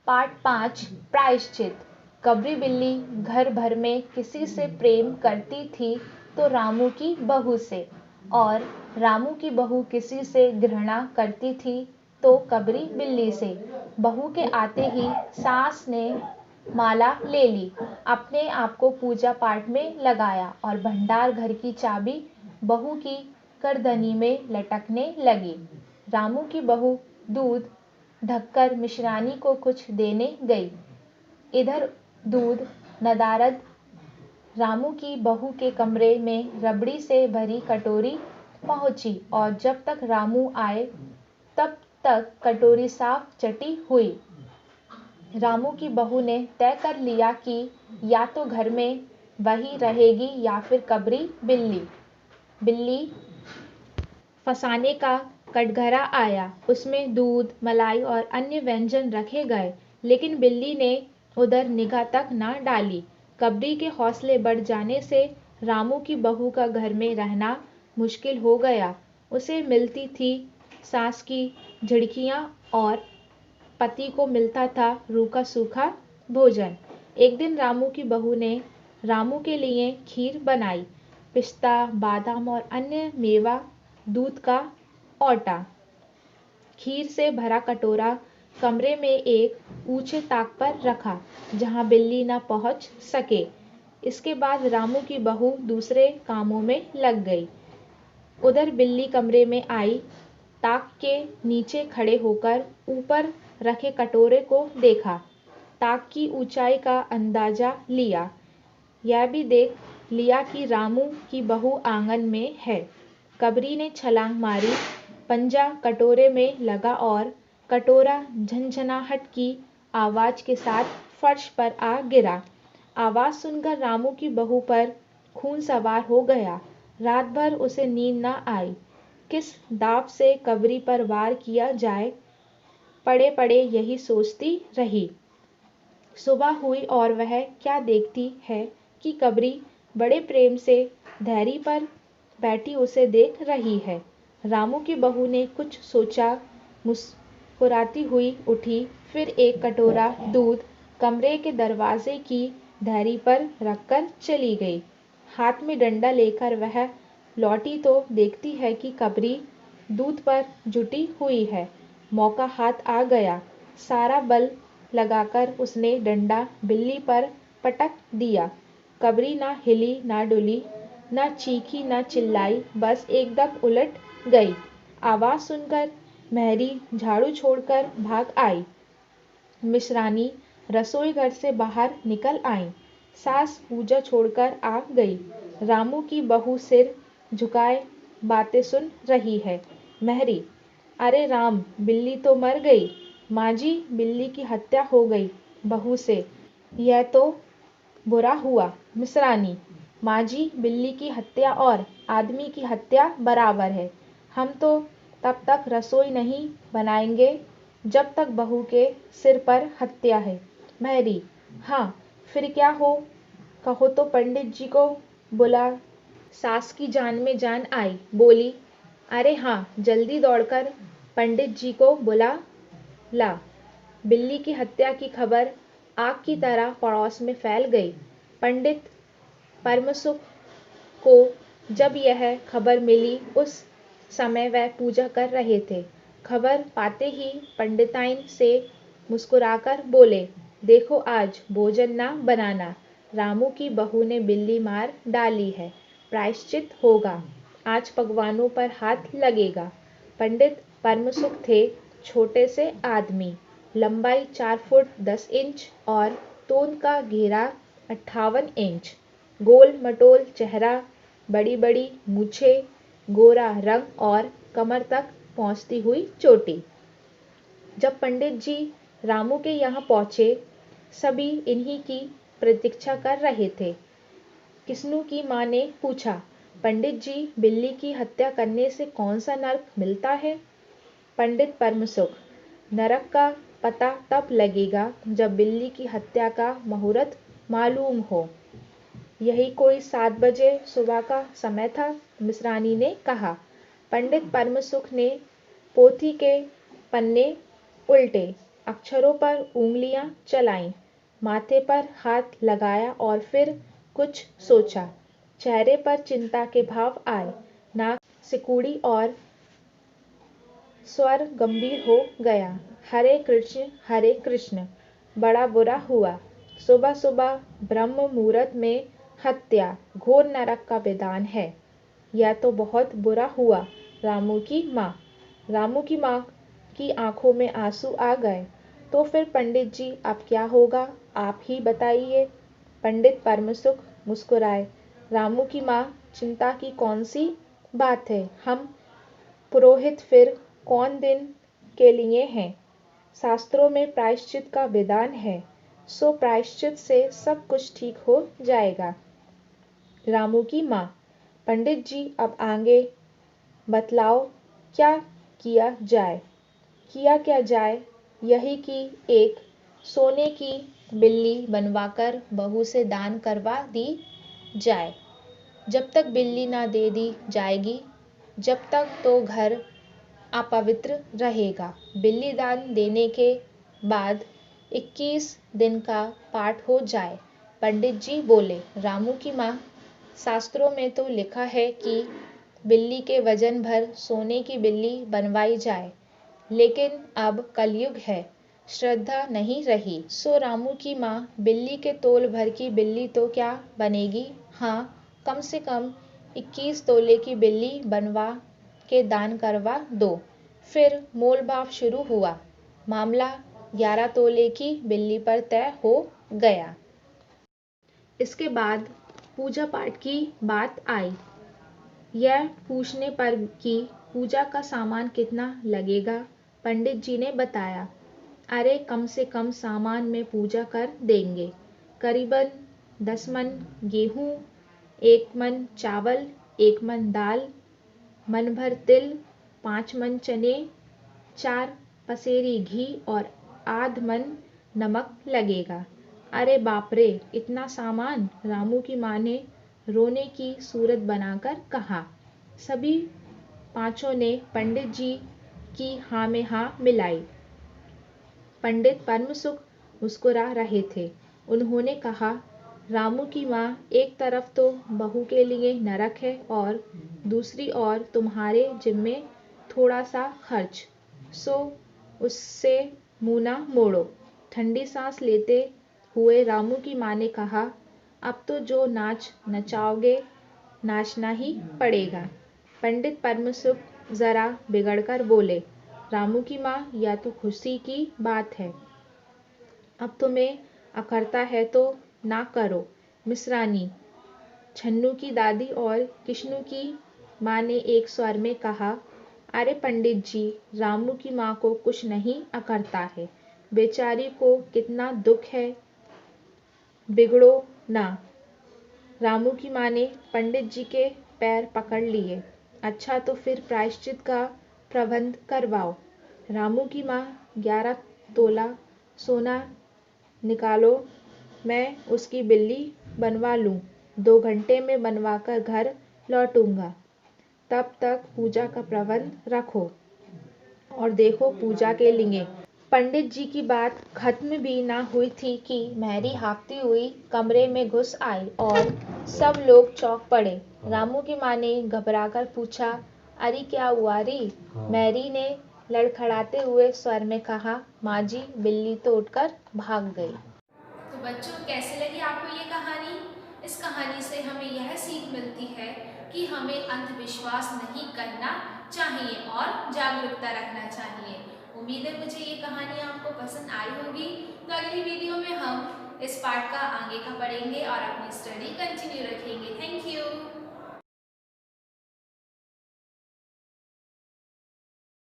Part 5 प्रायश्चित। कबरी बिल्ली घर भर में किसी से प्रेम करती थी तो रामू की बहू से, और रामू की बहू किसी से घृणा करती थी तो कबरी बिल्ली से। बहू के आते ही सास ने माला ले ली, अपने आप को पूजा पाठ में लगाया और भंडार घर की चाबी बहू की करदनी में लटकने लगी। रामू की बहू दूध ढककर मिश्रानी को कुछ देने गई। इधर दूध नदारद रामू की बहू के कमरे में रबड़ी से भरी कटोरी पहुंची, और जब तक रामू आए तब तक कटोरी साफ चटी हुई। रामू की बहू ने तय कर लिया कि या तो घर में वही रहेगी या फिर कबरी बिल्ली फसाने का कटघरा आया। उसमें दूध, मलाई और अन्य व्यंजन रखे गए, लेकिन बिल्ली ने उधर निगाह तक न डाली। कबरी के हौसले बढ़ जाने से रामू की बहू का घर में रहना मुश्किल हो गया। उसे मिलती थी सास की झिड़कियां और पति को मिलता था रूखा सूखा भोजन। एक दिन रामू की बहू ने रामू के लिए खीर बनाई। पिस्ता, बादाम और अन्य मेवा, दूध का औटा। खीर से भरा कटोरा कमरे में एक ऊंचे ताक पर रखा, जहां बिल्ली न पहुंच सके। इसके बाद रामू की बहू दूसरे कामों में लग गई। उधर बिल्ली कमरे में आई, ताक के नीचे खड़े होकर ऊपर रखे कटोरे को देखा, ताक की ऊंचाई का अंदाजा लिया। यह भी देख लिया कि रामू की बहू आंगन में है। कबरी ने छलांग मारी, पंजा कटोरे में लगा और कटोरा झनझनाहट की आवाज के साथ फर्श पर आ गिरा। आवाज सुनकर रामू की बहू पर खून सवार हो गया। रात भर उसे नींद न आई। किस दाव से कबरी पर वार किया जाए, पड़े पड़े यही सोचती रही। सुबह हुई और वह क्या देखती है कि कबरी बड़े प्रेम से धैर्य पर बैठी उसे देख रही है। रामू की बहू ने कुछ सोचा, मुस्कुराती हुई उठी, फिर एक कटोरा दूध कमरे के दरवाजे की धैर्य पर रखकर चली गई। हाथ में डंडा लेकर वह लौटी तो देखती है कि कबरी दूध पर जुटी हुई है। मौका हाथ आ गया। सारा बल लगाकर उसने डंडा बिल्ली पर पटक दिया। कबरी ना हिली ना डुली, ना चीखी ना चिल्लाई, बस एकदम उलट गई। आवाज सुनकर मेहरी झाड़ू छोड़कर भाग आई। मिश्रानी रसोई घर से बाहर निकल आई। सास पूजा छोड़कर आ गई। रामू की बहू सिर झुकाए बातें सुन रही है। मेहरी: अरे राम, बिल्ली तो मर गई। माँ जी, बिल्ली की हत्या हो गई। बहू से: यह तो बुरा हुआ। मिश्रानी: माँ जी, बिल्ली की हत्या और आदमी की हत्या बराबर है। हम तो तब तक रसोई नहीं बनाएंगे जब तक बहू के सिर पर हत्या है। मेहरी: हाँ, फिर क्या हो? कहो तो पंडित जी को बुला। सास की जान में जान आई, बोली: अरे हाँ, जल्दी दौड़कर पंडित जी को बुला ला। बिल्ली की हत्या की खबर आग की तरह पड़ोस में फैल गई। पंडित परमसुख को जब यह खबर मिली, उस समय वह पूजा कर रहे थे। खबर पाते ही पंडिताइन से मुस्कुराकर बोले: देखो, आज भोजन ना बनाना। रामू की बहू ने बिल्ली मार डाली है, प्रायश्चित होगा। आज पकवानों पर हाथ लगेगा। पंडित परमसुख थे छोटे से आदमी, लंबाई 4 फुट 10 इंच और तोंद का घेरा 58 इंच, गोल मटोल चेहरा, बड़ी बड़ी मूछें, गोरा रंग और कमर तक पहुंचती हुई चोटी। जब पंडित जी रामू के यहाँ पहुंचे, सभी इन्हीं की प्रतीक्षा कर रहे थे। किस्नू की माँ ने पूछा: पंडित जी, बिल्ली की हत्या करने से कौन सा नरक मिलता है? पंडित परमसुख: नरक का पता तब लगेगा जब बिल्ली की हत्या का मुहूर्त मालूम हो। यही कोई 7 बजे सुबह का समय था, मिश्रानी ने कहा। पंडित परमसुख ने पोथी के पन्ने उल्टे। अक्षरों पर उंगलियां चलाईं, माथे पर हाथ लगाया और फिर कुछ सोचा। चेहरे पर चिंता के भाव आए, नाक सिकुड़ी और स्वर गंभीर हो गया। हरे कृष्ण, बड़ा बुरा हुआ। सुबह सुबह ब्रह्म मुहूर्त में हत्या, घोर नरक का विधान है। यह तो बहुत बुरा हुआ। रामू की माँ रामू की माँ की आंखों में आंसू आ गए। तो फिर पंडित जी अब क्या होगा, आप ही बताइए। पंडित परमसुख मुस्कुराए। रामू की माँ, चिंता की कौन सी बात है। हम पुरोहित फिर कौन दिन के लिए हैं। शास्त्रों में प्रायश्चित का विधान है, सो प्रायश्चित से सब कुछ ठीक हो जाएगा। रामू की माँ, पंडित जी अब आगे बतलाओ, क्या किया जाए। किया क्या जाए, यही कि एक सोने की बिल्ली बनवाकर बहू से दान करवा दी जाए। जब तक बिल्ली ना दे दी जाएगी, जब तक तो घर अपवित्र रहेगा। बिल्ली दान देने के बाद 21 दिन का पाठ हो जाए। पंडित जी बोले। रामू की माँ, शास्त्रों में तो लिखा है कि बिल्ली के वजन भर सोने की बिल्ली बनवाई जाए, लेकिन अब कलयुग है, श्रद्धा नहीं रही। सो रामू की माँ, बिल्ली के तोल भर की बिल्ली तो क्या बनेगी। हाँ, कम से कम 21 तोले की बिल्ली बनवा के दान करवा दो। फिर मोल भाव शुरू हुआ। मामला 11 तोले की बिल्ली पर तय हो गया। इसके बाद पूजा पाठ की बात आई। यह पूछने पर कि पूजा का सामान कितना लगेगा, पंडित जी ने बताया, अरे कम से कम सामान में पूजा कर देंगे। करीबन 10 मन गेहूँ, 1 मन चावल, 1 मन दाल, मन भर तिल, 5 मन चने, 4 पसेरी घी और आध मन नमक लगेगा। अरे बाप रे, इतना सामान। रामू की माँ ने रोने की सूरत बनाकर कहा। सभी पांचों ने पंडित जी की हाँ में हाँ मिलाई। पंडित परमसुख मुस्कुरा रहे थे। उन्होंने कहा, रामू की माँ, एक तरफ तो बहू के लिए नरक है और दूसरी ओर तुम्हारे जिम्मे थोड़ा सा खर्च, सो उससे मुंह ना मोड़ो। ठंडी सांस लेते हुए रामू की माँ ने कहा, अब तो जो नाच नचाओगे नाचना ही पड़ेगा। पंडित परमसुख जरा बिगड़कर बोले, रामू की माँ, यह तो खुशी की बात है। अब तुम्हें अखरता है तो ना करो। मिश्रानी, छन्नू की दादी और किश्नू की माँ ने एक स्वर में कहा, अरे पंडित जी, रामू की माँ को कुछ नहीं अखरता है, बेचारी को कितना दुख है, बिगड़ो ना। रामू की माँ ने पंडित जी के पैर पकड़ लिए। अच्छा तो फिर प्रायश्चित का प्रबंध करवाओ। रामू की माँ, 11 तोला सोना निकालो, मैं उसकी बिल्ली बनवा लूँ। 2 घंटे में बनवाकर घर लौटूंगा। तब तक पूजा का प्रबंध रखो और देखो पूजा के लिए। पंडित जी की बात खत्म भी ना हुई थी कि मैरी हाँफती हुई कमरे में घुस आई और सब लोग चौंक पड़े। रामू की माँ ने घबराकर पूछा, अरे क्या हुआ री। मैरी ने लड़खड़ाते हुए स्वर में कहा, माँ जी, बिल्ली तो उठकर भाग गई। तो बच्चों, कैसे लगी आपको ये कहानी? इस कहानी से हमें यह सीख मिलती है कि हमें अंधविश्वास नहीं करना चाहिए और जागरूकता रखना चाहिए। उम्मीद है मुझे ये कहानी आपको पसंद आई होगी। तो अगली वीडियो में हम इस पार्ट का आगे का पढ़ेंगे और अपनी स्टडी कंटिन्यू रखेंगे। Thank you.